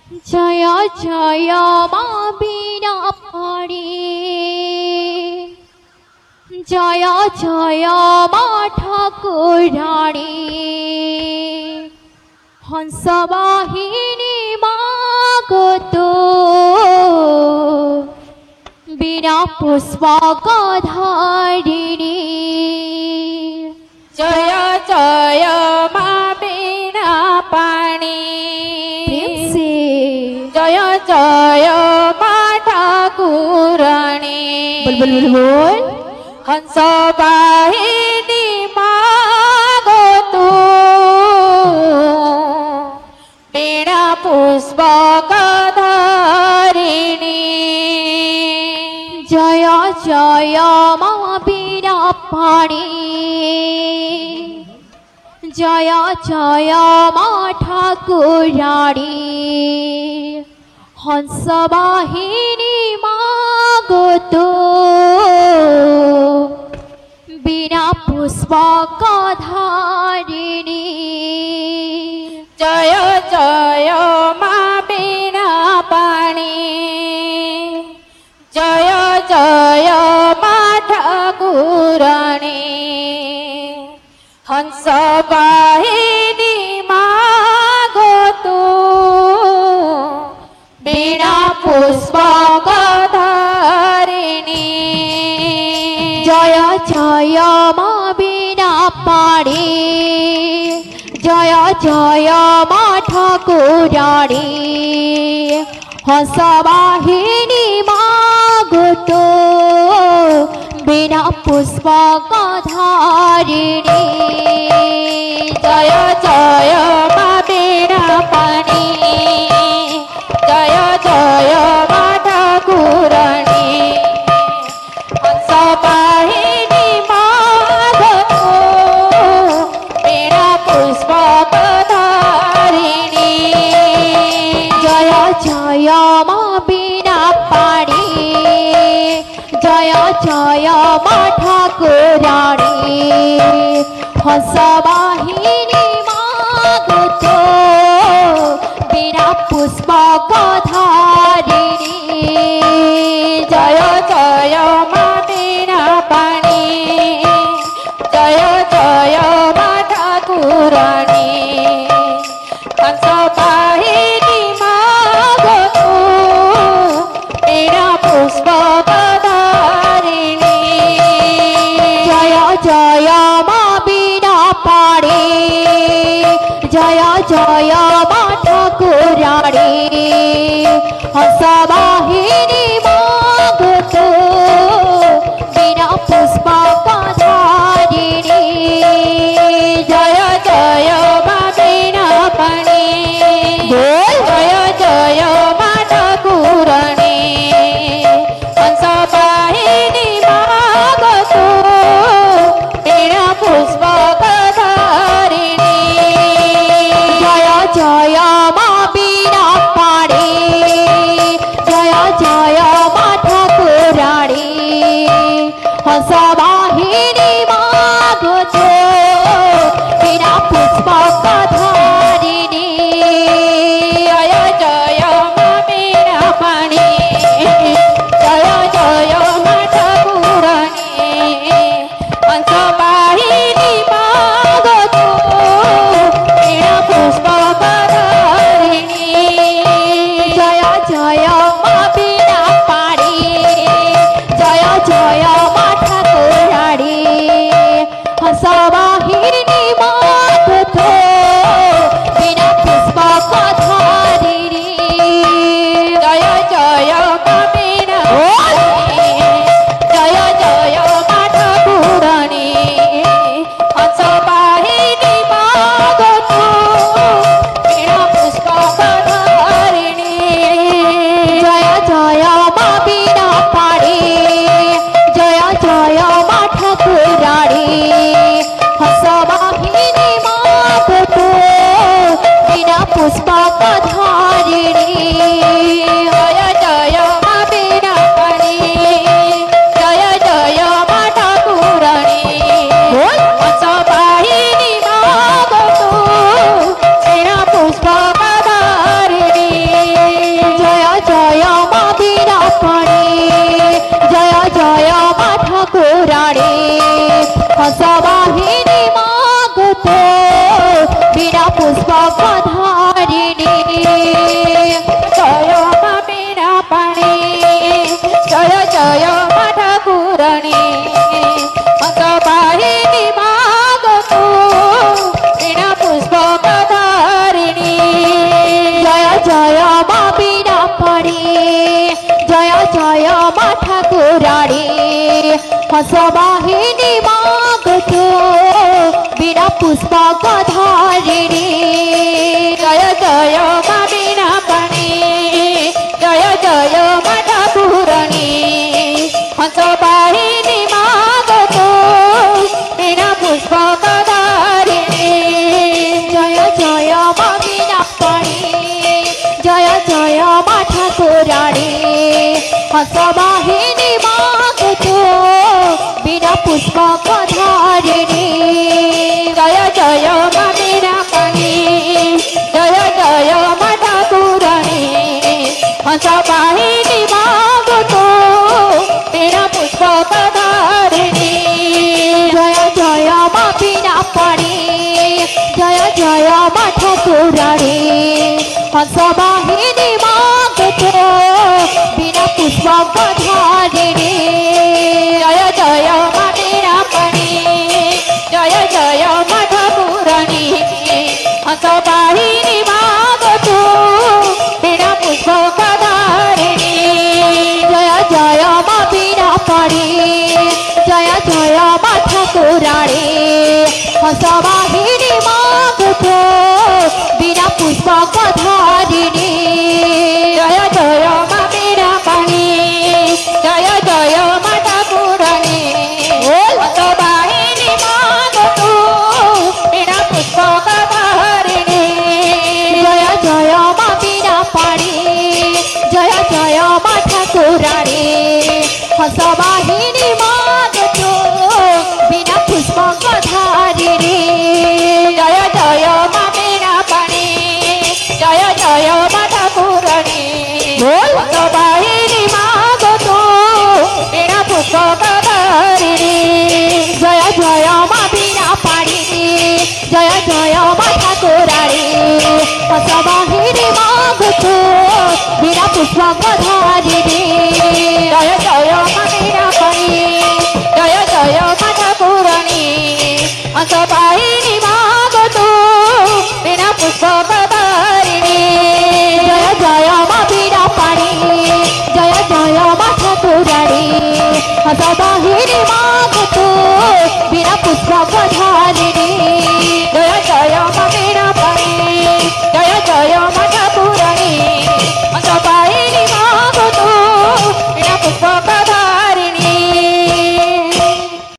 জয় জয় মা বীণা পাণি, জয় জয় মা ঠাকুরানী, হংসবাহিনী মা গো বীণা পুষ্পকধারিণী। জয় জয় মা বীণা পাণি, জয় জয় মা ঠাকুরানী। बोल बोल बोल बोल। हंस बाहिनी मागो तू बीणा पुष्पकधारिणी। जय जय मा बीणा पाणि, जय जय मा ठाकुराणी, हंसवाहिनी मा गो बीणा पुष्पकधारिणी। जय जय मा बीणा पाणि, जय जय मा ठाकुराणी, हंस बाहिनी मागो तू बीणा पुष्पकधारिणी। जय जय मा बीणा पाणि, जय जय मा ठाकुराणी, हंसवाहिनी मा गो बीणा पुष्पकधारिणी। जय जय मा बीणा पाणि, जय जय मा ठाकुराणी, हंसवाहिनी मागो बीणा पुष्पकधारिणी। जय जय मा बीणा पाणि, जय जय मा ठाकुराणी, हंसवाहिनी मा गो बीणा पुष्पकधारिणी। जय जय मा बीणा पाणि, जय जय मा ठाकुराणी, हंसवाहिनी मागो बीणा पुष्पकधारिणी। जय जय मा बीणा पाणि, जय जय मा ठाकुराणी, हंसवाहिनी मा गो बीणा पुष्पकधारिणी। जय जय मा बीणा पाणि, जय जय मा ठाकुराणी, हंसवाहिनी मागो बीणा पुष्पकधारिणी। जय जय मा बीणा पाणि, जय जय हंसवाहिनी मागतो बिना पुष्पक धारिणी जय मा बीणा पाणी जय जय मा ठाकुरणी हंसवाहिनी मागतो बीणा पुष्पक धारिणी जय जय मा बीणा पाणी जय जय मा ठाकुराणी हंसवाहिनी मागतो बिना पुष्पक धारिणी जय जय मा बीणा पाणी जय जय मा ठाकुरणी हंसवाहिनी मागतो बीणा पुष्पक धारिणी जय जय मा बीणा पाणी जय जय मा ठाकुराणी हंसवाहिनी मागतो बिना पुष्पक धारिणी जय जय मा बीणा पाणी जय जय मा ठाकुरणी हंसवाहिनी मागतो बीणा पुष्पक धारिणी जय जय मा बीणा पाणी जय जय मा ठाकुराणी हंसवाहिनी मागतो बिना पुष्पक धारिणी जय जय मा बीणा पाणी जय जय मा ठाकुरणी हंसवाहिनी मागतो बीणा पुष्पक धारिणी जय जय मा बीणा पाणी जय जय मा ठाकुराणी हंसवाहिनी मागतो बिना पुष्पक धारिणी जय जय मा बीणा पाणी जय जय मा ठाकुरणी हंसवाहिनी मागतो बीणा पुष्पक धारिणी जय जय मा बीणा पाणी जय जय मा ठाकुराणी हंसवाहिनी मागतो बिना पुष्पक धारिणी जय जय मा बीणा पाणी जय जय मा ठाकुरणी हंसवाहिनी मागतो बीणा पुष्पक धारिणी जय जय मा बीणा पाणी जय जय मा ठाकुराणी हंसवाहिनी मागतो बिना पुष्पक धारिणी जय जय मा बीणा पाणी जय जय मा ठाकुरणी हंसवाहिनी मागतो बीणा पुष्पक धारिणी जय जय मा बीणा पाणी जय जय मा ठाकुराणी हंसवाहिनी मागतो बिना पुष्पक धारिणी